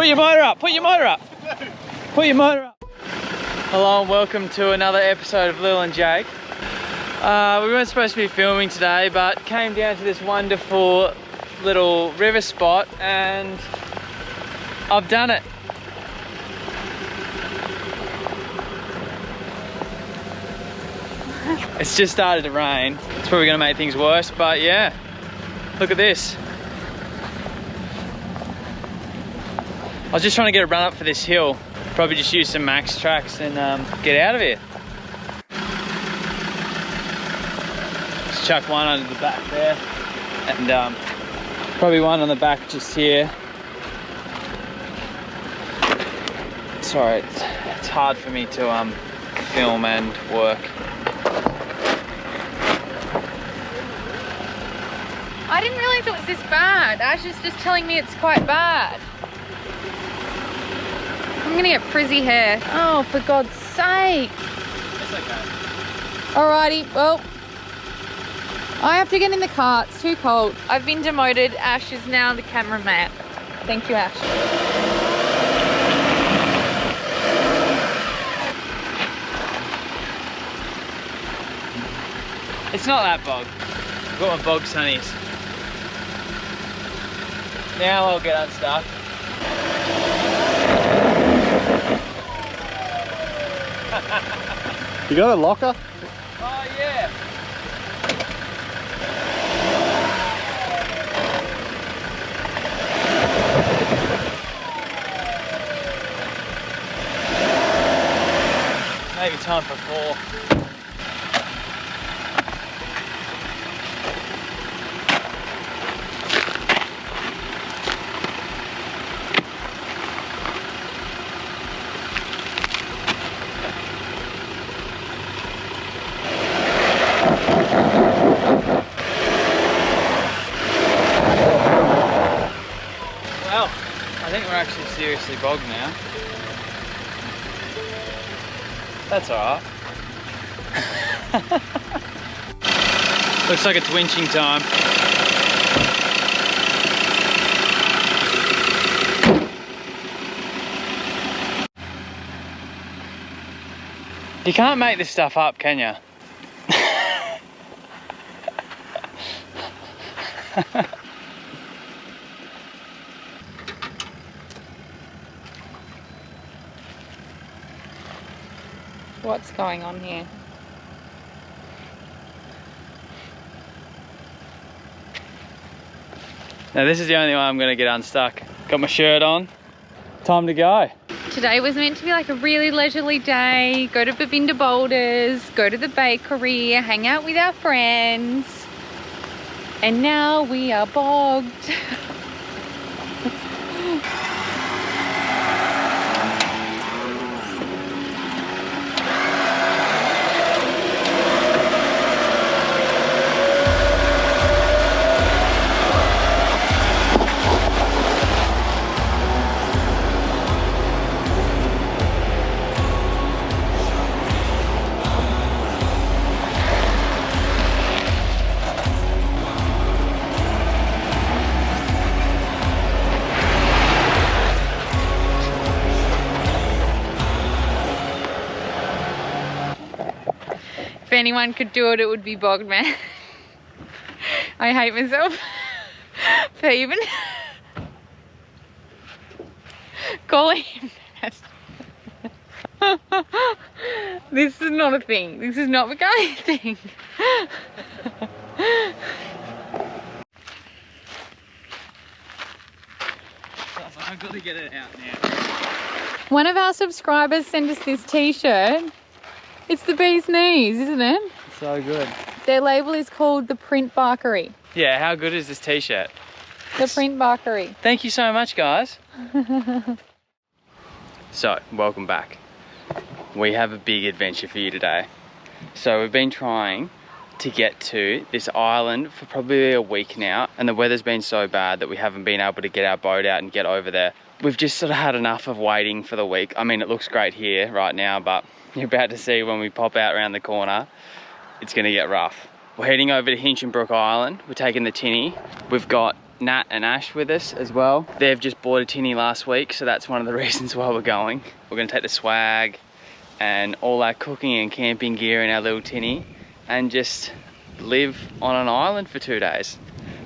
Put your motor up, put your motor up. Put your motor up. Hello and welcome to another episode of Lil and Jake. We weren't supposed to be filming today, but came down to this wonderful little river spot and I've done it. It's just started to rain. It's probably gonna make things worse, but yeah, look at this. I was just trying to get a run up for this hill. Probably just use some max tracks and get out of here. Just chuck one under the back there, and probably one on the back just here. Sorry, it's hard for me to film and work. I didn't realize it was this bad. Ash is just telling me it's quite bad. I'm gonna get frizzy hair. Oh, for God's sake. It's okay. Alrighty, well, I have to get in the car. It's too cold. I've been demoted. Ash is now the cameraman. Thank you, Ash. It's not that bog. I've got my bog sunnies. Now I'll get unstuck. You got a locker? Oh yeah. Maybe time for 4. I think we're actually seriously bogged now. That's alright. Looks like it's winching time. You can't make this stuff up, can you? What's going on here? Now this is the only way I'm going to get unstuck. Got my shirt on. Time to go. Today was meant to be like a really leisurely day. Go to Babinda Boulders, go to the bakery, hang out with our friends. And now we are bogged. If anyone could do it, it would be Bogged, man. I hate myself for even calling him that. This is not a thing. This is not becoming a thing. I've got to get it out now. One of our subscribers sent us this t-shirt. It's the bee's knees, isn't it? So good. Their label is called the Print Barkery. Yeah, how good is this t-shirt? The Print Barkery. Thank you so much, guys. So, welcome back. We have a big adventure for you today. So we've been trying to get to this island for probably a week now, and the weather's been so bad that we haven't been able to get our boat out and get over there. We've just sort of had enough of waiting for the week. I mean, it looks great here right now, but you're about to see when we pop out around the corner, it's gonna get rough. We're heading over to Hinchinbrook Island. We're taking the tinny. We've got Nat and Ash with us as well. They've just bought a tinny last week, so that's one of the reasons why we're going. We're gonna take the swag and all our cooking and camping gear in our little tinny and just live on an island for 2 days.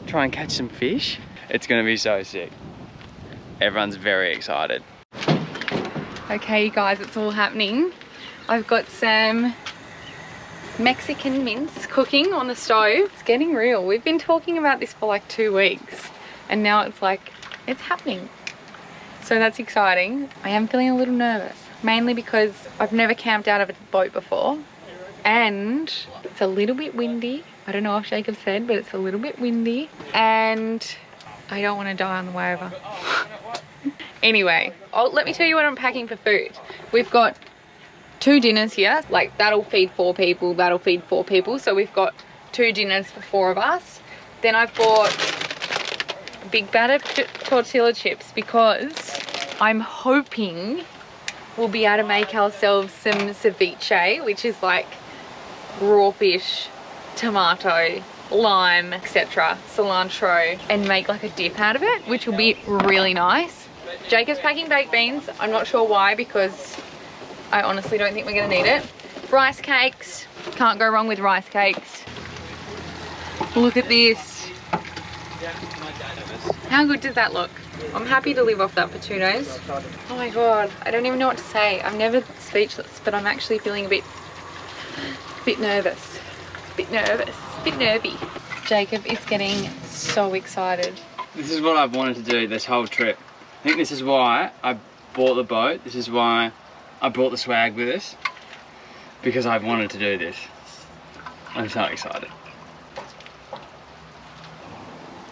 Try and catch some fish. It's gonna be so sick. Everyone's very excited. Okay, you guys, it's all happening. I've got some Mexican mince cooking on the stove. It's getting real. We've been talking about this for like 2 weeks and now it's like, it's happening. So that's exciting. I am feeling a little nervous, mainly because I've never camped out of a boat before and it's a little bit windy. I don't know if Jacob said, but it's a little bit windy and I don't want to die on the way over. Anyway, let me tell you what I'm packing for food. We've got 2 dinners here, like that'll feed 4 people, that'll feed 4 people. So we've got 2 dinners for 4 of us. Then I've bought big battered tortilla chips because I'm hoping we'll be able to make ourselves some ceviche, which is like raw fish, tomato, lime, etc., cilantro, and make like a dip out of it, which will be really nice. Jacob's packing baked beans. I'm not sure why, because I honestly don't think we're gonna need it. Rice cakes, can't go wrong with rice cakes. Look at this. How good does that look? I'm happy to live off that for 2 days. Oh my God, I don't even know what to say. I'm never speechless, but I'm actually feeling a bit nervous. Bit nervy. Jacob is getting so excited. This is what I've wanted to do this whole trip. I think this is why I bought the boat. This is why I brought the swag with us. Because I've wanted to do this. I'm so excited.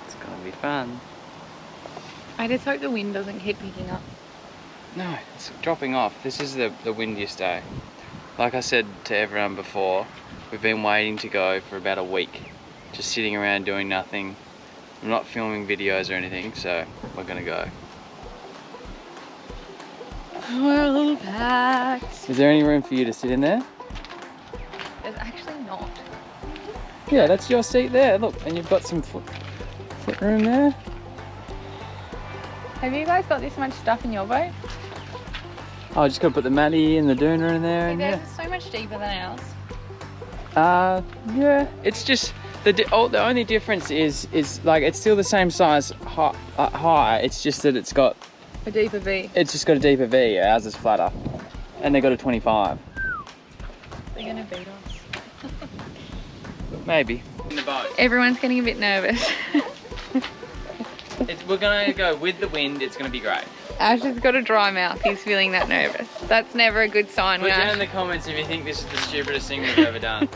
It's gonna be fun. I just hope the wind doesn't keep picking up. No, it's dropping off. This is the windiest day. Like I said to everyone before, we've been waiting to go for about a week. Just sitting around doing nothing. I'm not filming videos or anything, so we're gonna go. We're all packed. Is there any room for you to sit in there? There's actually not. Yeah, that's your seat there. Look, and you've got some foot room there. Have you guys got this much stuff in your boat? Oh, I just gotta put the matty and the doona in there. And They're so much deeper than yeah. ours. Yeah, it's just the only difference is like it's still the same size high. It's just that it's got A deeper V. It's just got a deeper V. Ours is flatter, and they got a 25. They're gonna beat us. Maybe. In the boat. Everyone's getting a bit nervous. We're gonna go with the wind. It's gonna be great. Ash has got a dry mouth. He's feeling that nervous. That's never a good sign. Put down in the comments if you think this is the stupidest thing we've ever done.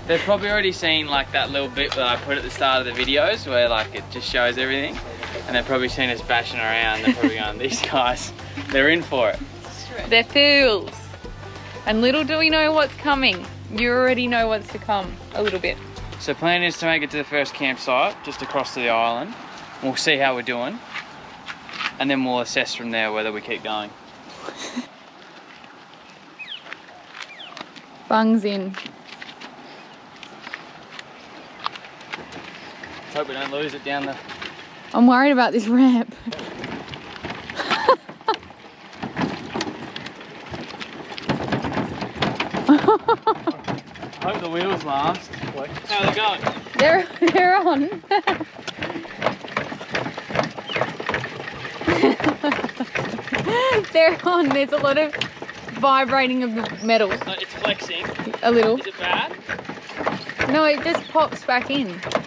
They've probably already seen like that little bit that I put at the start of the videos where like it just shows everything. And they've probably seen us bashing around. They're probably going, these guys, they're in for it. They're fools. And little do we know what's coming. You already know what's to come a little bit. So plan is to make it to the first campsite, just across to the island. We'll see how we're doing. And then we'll assess from there whether we keep going. Bungs in. Let's hope we don't lose it down the... I'm worried about this ramp. I hope the wheels last. How's it going? They're on. They're on. There's a lot of vibrating of the metal. It's flexing. A little. Is it bad? No, it just pops back in. Great.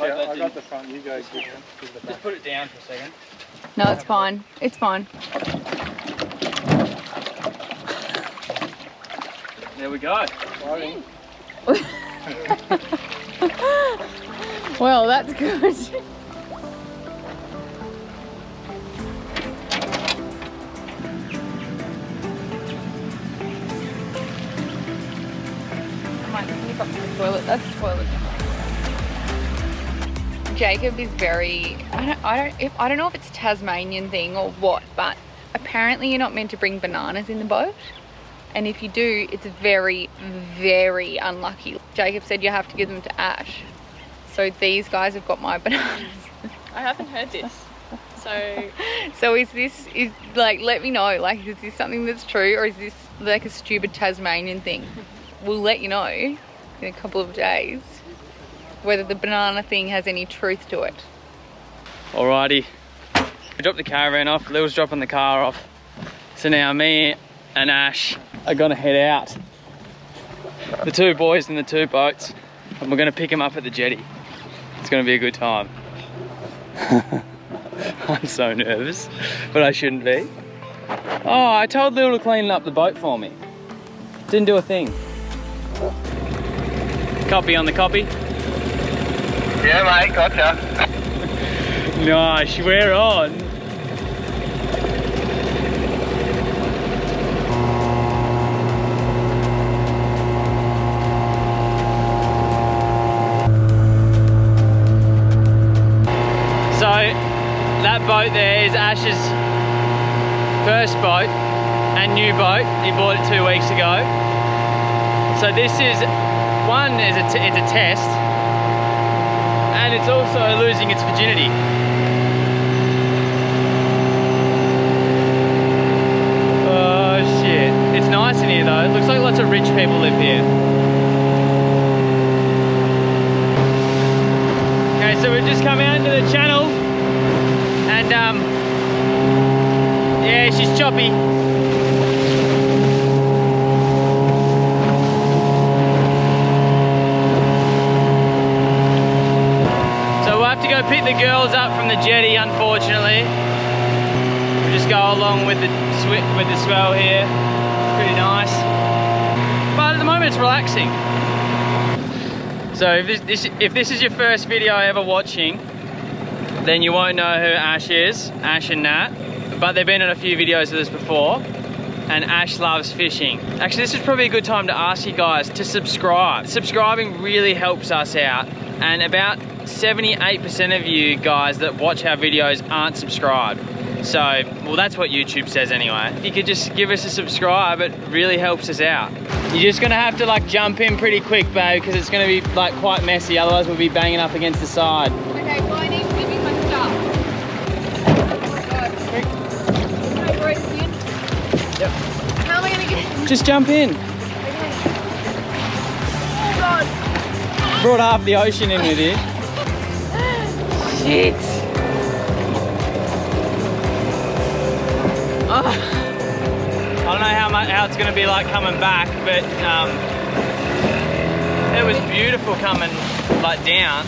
Yeah, I got the front. You guys get the back. Just put it down for a second. No, it's fine. It's fine. There we go. Well, that's good. I might sneak up to the toilet. That's the toilet. Jacob is very, I don't know if it's a Tasmanian thing or what, but apparently you're not meant to bring bananas in the boat. And if you do, it's very, very unlucky. Jacob said you have to give them to Ash. So these guys have got my bananas. I haven't heard this. So is like, let me know, like, is this something that's true, or is this like a stupid Tasmanian thing? We'll let you know in a couple of days whether the banana thing has any truth to it. Alrighty, we dropped the caravan off, Lil's dropping the car off. So now me and Ash are gonna head out. The two boys in the two boats, and we're gonna pick them up at the jetty. It's gonna be a good time. I'm so nervous, but I shouldn't be. Oh, I told Lil to clean up the boat for me. Didn't do a thing. Copy on the copy. Yeah, mate, gotcha. Nice, we're on. So, that boat there is Ash's first boat and new boat. He bought it 2 weeks ago. So this is, it's a test, and it's also losing its virginity. Oh shit. It's nice in here though. It looks like lots of rich people live here. Okay, so we've just come out into the channel, and yeah, she's choppy. So we'll have to go pick the girls up from the jetty, unfortunately. We'll just go along with the swell here. Pretty nice. But at the moment it's relaxing. So if this is your first video ever watching, then you won't know who Ash is, Ash and Nat. But they've been in a few videos with us before, and Ash loves fishing. Actually, this is probably a good time to ask you guys to subscribe. Subscribing really helps us out, and about 78% of you guys that watch our videos aren't subscribed. So, well, that's what YouTube says anyway. If you could just give us a subscribe, it really helps us out. You're just gonna have to like jump in pretty quick, babe, because it's gonna be like quite messy, otherwise we'll be banging up against the side. Okay, well, I need to give you my stuff. Yep. How am I gonna get? Just jump in. Okay. Oh god. Brought half the ocean in with you. Shit. Oh. I don't know how it's gonna be like coming back, but it was beautiful coming like down.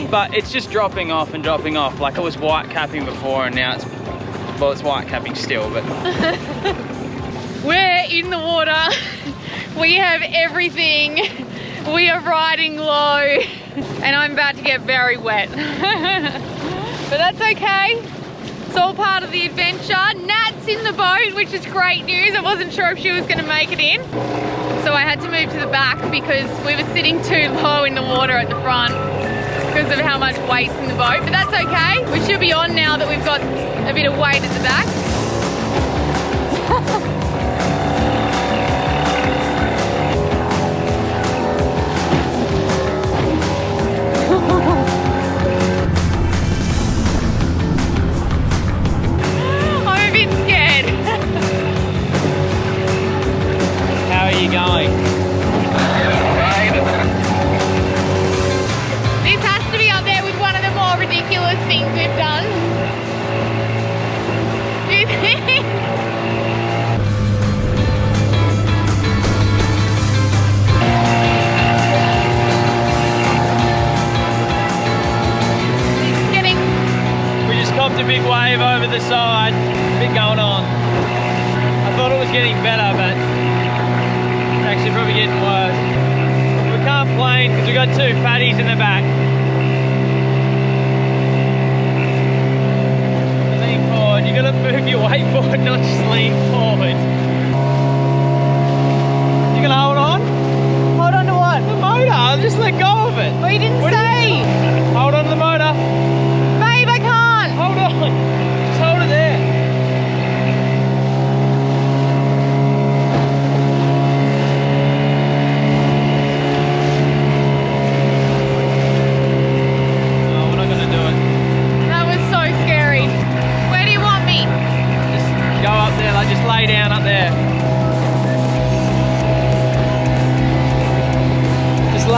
But it's just dropping off and dropping off. Like it was white capping before, and now it's white capping still, but. We're in the water. We have everything. We are riding low, and I'm about to get very wet. But that's okay. It's all part of the adventure. Nat's in the boat, which is great news. I wasn't sure if she was going to make it in. So I had to move to the back because we were sitting too low in the water at the front because of how much weight's in the boat. But that's okay. We should be on now that we've got a bit of weight at the back. Going. This has to be up there with one of the more ridiculous things we've done. Do you think? We just copped a big wave over the side. A bit going on. I thought it was getting better, but actually probably getting worse. We can't complain because we've got two fatties in the back. Lean forward. You gotta move your weight forward, not just lean forward. You gonna hold on? Hold on to what? The motor. Just let go of it. Oh, you didn't say. Hold on to the motor. Babe, I can't. Hold on. Just hold it there.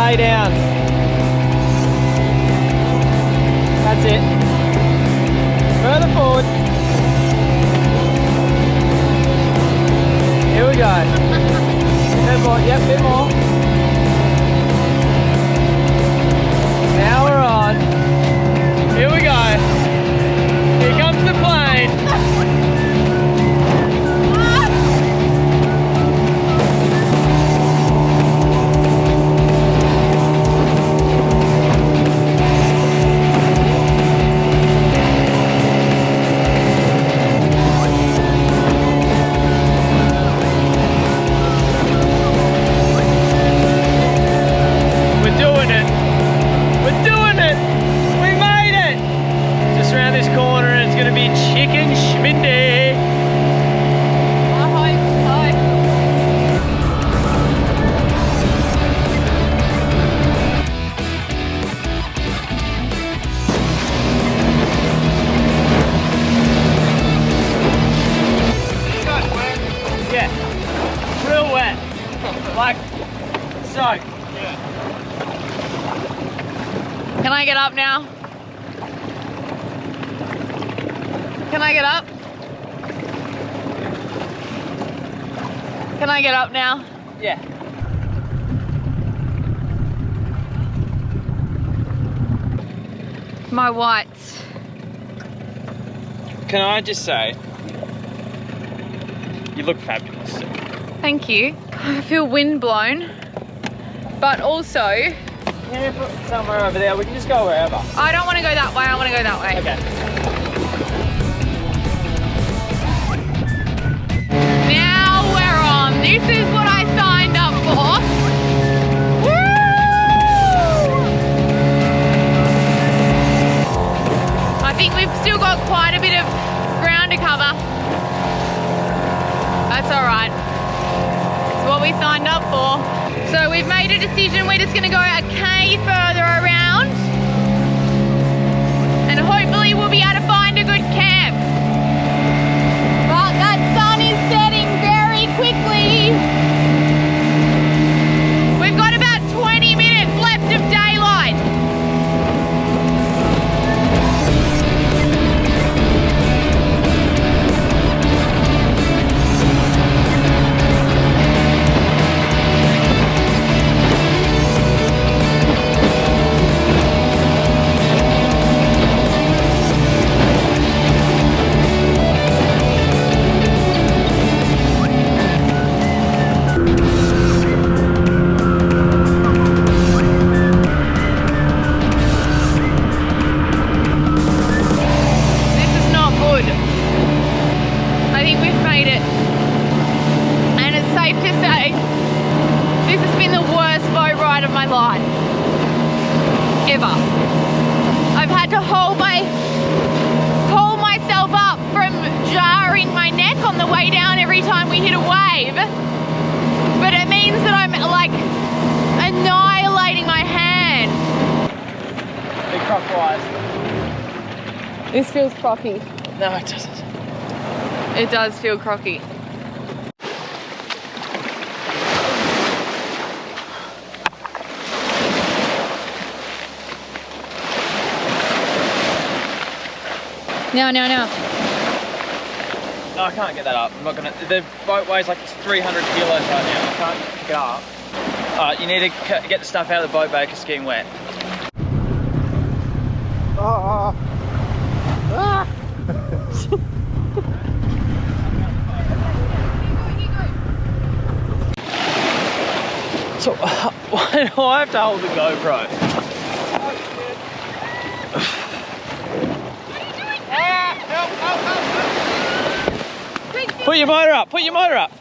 lay down. That's it. Further forward. Here we go. Bit more, yep, bit more. Now we're on. Here we go. Here comes the plane. Can I get up now? Can I get up? Can I get up now? Yeah. My whites. Can I just say, you look fabulous. Thank you. I feel wind blown, but also Can you put somewhere over there? We can just go wherever. I don't want to go that way. I want to go that way. Okay. Now we're on. This is what I signed up for. Woo! I think we've still got quite a bit of ground to cover. That's all right. It's what we signed up for. So we've made a decision. We're just going to go a K further around, and hopefully we'll be able to find a good camp. But that sun is setting very quickly. We've got about 20 minutes left of daylight. I've had to hold myself up from jarring my neck on the way down every time we hit a wave, but it means that I'm like annihilating my hand. Big croc wise. This feels crocky. No, it doesn't. It does feel crocky. Now. No, I can't get that up. I'm not gonna. The boat weighs like 300 kilos right now. I can't pick it up. You need to get the stuff out of the boat bay because it's getting wet. So why do I have to hold the GoPro? Put your motor up, put your motor up.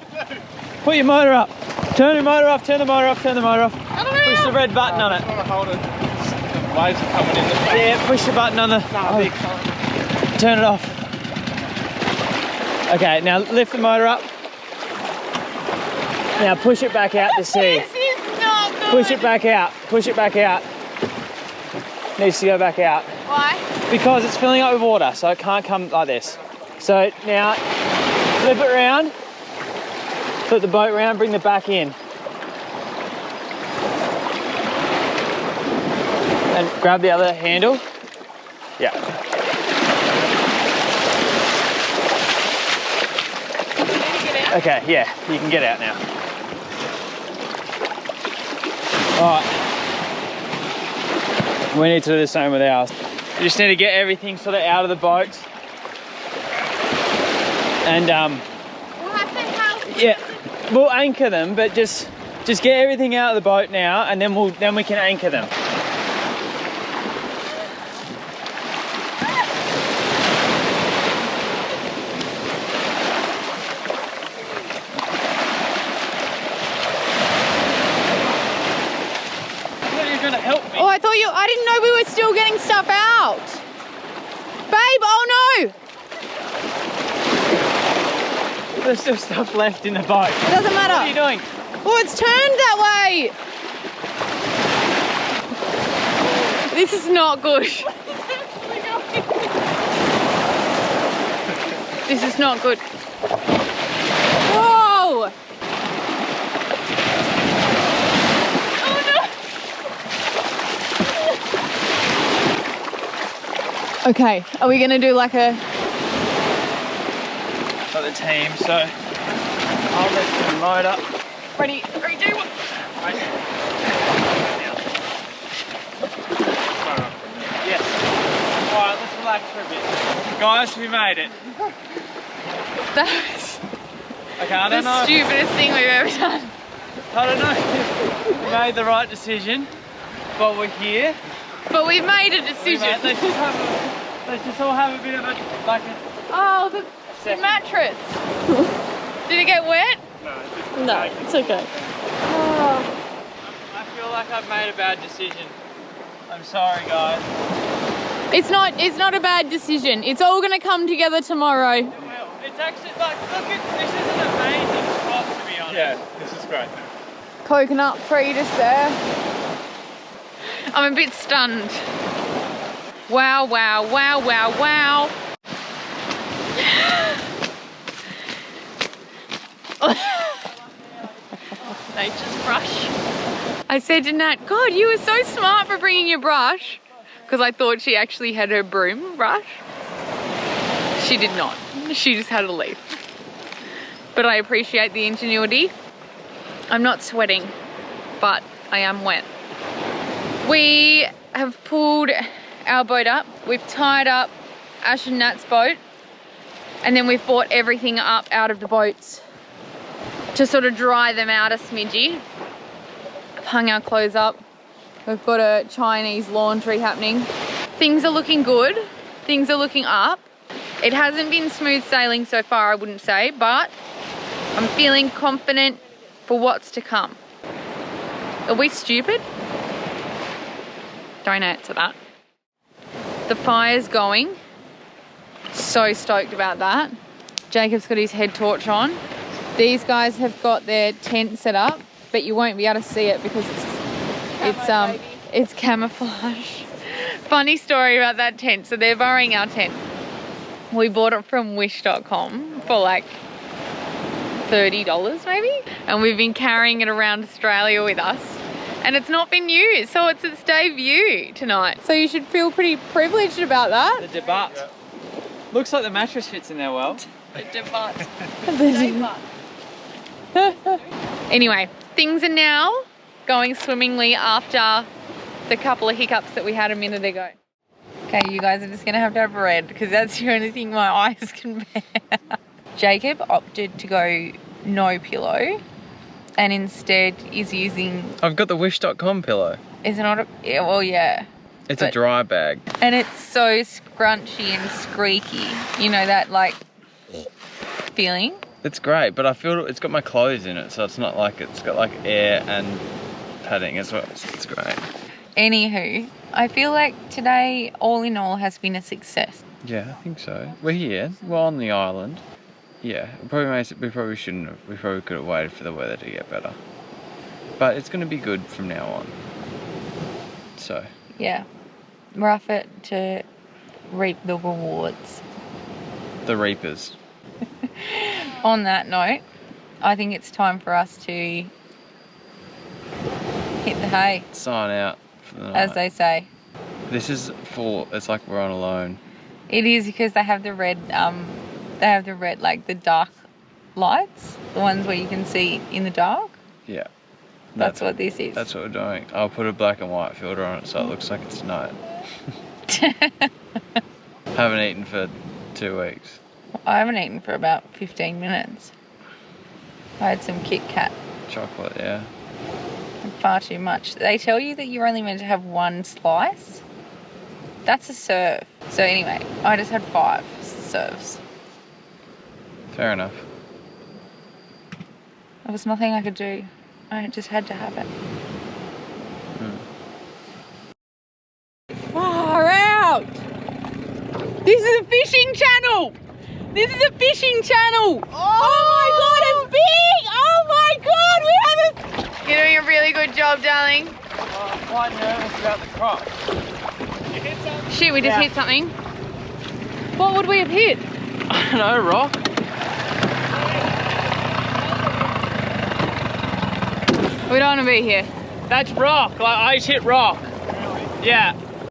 Put your motor up. Turn the motor off, turn the motor off, turn the motor off. Push the red button on it. Hold it. Waves are coming in the front. Yeah, push the button on the... Turn it off. Okay, now lift the motor up. Now push it back out to sea. This is not good. Push it back out, push it back out. Needs to go back out. Why? Because it's filling up with water, so it can't come like this. So now, flip it around, flip the boat around, bring the back in. And grab the other handle. Yeah. Okay, yeah, you can get out now. Alright. We need to do the same with ours. We just need to get everything sort of out of the boats. And We'll have to help. yeah, we'll anchor them, but just get everything out of the boat now, and then we can anchor them. Oh, I didn't know we were still getting stuff out. Babe, oh no! There's still stuff left in the boat. It doesn't matter. What are you doing? Oh, it's turned that way. This is not good. This is not good. Whoa! Okay, are we gonna do like a... Got the team, so I'll let them load up. Ready, 3, 2, 1. Yes. Alright, let's relax for a bit. Guys, we made it. That's Okay, I the don't know. stupidest thing we've ever done. I don't know if we made the right decision, but we're here. But we've made a decision. Let's just all have a bit of a, like a... Oh, the mattress. Did it get wet? No, it's okay. Oh. I feel like I've made a bad decision. I'm sorry, guys. It's not a bad decision. It's all gonna come together tomorrow. Well, it's actually like, look at, this is an amazing spot, to be honest. Yeah, this is great. Coconut tree just there. I'm a bit stunned. Wow, wow, wow, wow, wow. Nature's brush. I said to Nat, God, you were so smart for bringing your brush. Because I thought she actually had her broom brush. She did not. She just had a leaf. But I appreciate the ingenuity. I'm not sweating, but I am wet. We have pulled our boat up. We've tied up Ash and Nat's boat. And then we've brought everything up out of the boats to sort of dry them out a smidgy. I've hung our clothes up. We've got a Chinese laundry happening. Things are looking good. Things are looking up. It hasn't been smooth sailing so far, I wouldn't say, but I'm feeling confident for what's to come. Are we stupid? Don't answer that. The fire's going. So stoked about that. Jacob's got his head torch on. These guys have got their tent set up, but you won't be able to see it because it's camouflage. Funny story about that tent. So they're borrowing our tent. We bought it from wish.com for like $30 maybe, and we've been carrying it around Australia with us, and it's not been used, so it's its debut tonight. So you should feel pretty privileged about that. The debut. Looks like the mattress fits in there well. The debut. Anyway, things are now going swimmingly after the couple of hiccups that we had a minute ago. Okay, you guys are just gonna have to have red because that's the only thing my eyes can bear. Jacob opted to go no pillow and instead is using... I've got the wish.com pillow. Is it not a... Yeah, well, yeah. It's a dry bag. And it's so scrunchy and squeaky. You know that, like, feeling? It's great, but I feel it's got my clothes in it, so it's not like it's got like air and padding as well. It's great. Anywho, I feel like today, all in all, has been a success. Yeah, I think so. We're here. We're on the island. Yeah, we probably shouldn't have. We probably could have waited for the weather to get better. But it's going to be good from now on. So. Yeah. Rough it to reap the rewards. The reapers. On that note, I think it's time for us to hit the hay. Sign out for the night. As they say. This is full. It's like we're on a loan. It is because they have the red, like the dark lights, the ones where you can see in the dark. Yeah. That's what this is. That's what we're doing. I'll put a black and white filter on it so it looks like it's night. Haven't eaten for 2 weeks. I haven't eaten for about 15 minutes. I had some Kit Kat. Chocolate, yeah. Far too much. They tell you that you're only meant to have 1 slice. That's a serve. So anyway, I just had 5 serves. Fair enough. There was nothing I could do. I just had to have it. Far out! This is a fishing channel! This is a fishing channel! Oh my god, it's big! Oh my god, we have it! You're doing a really good job, darling. I'm quite nervous about the croc. You hit something? Shit, we just hit something. What would we have hit? I don't know, rock. We don't want to be here. That's rock. Like, I just hit rock. Yeah.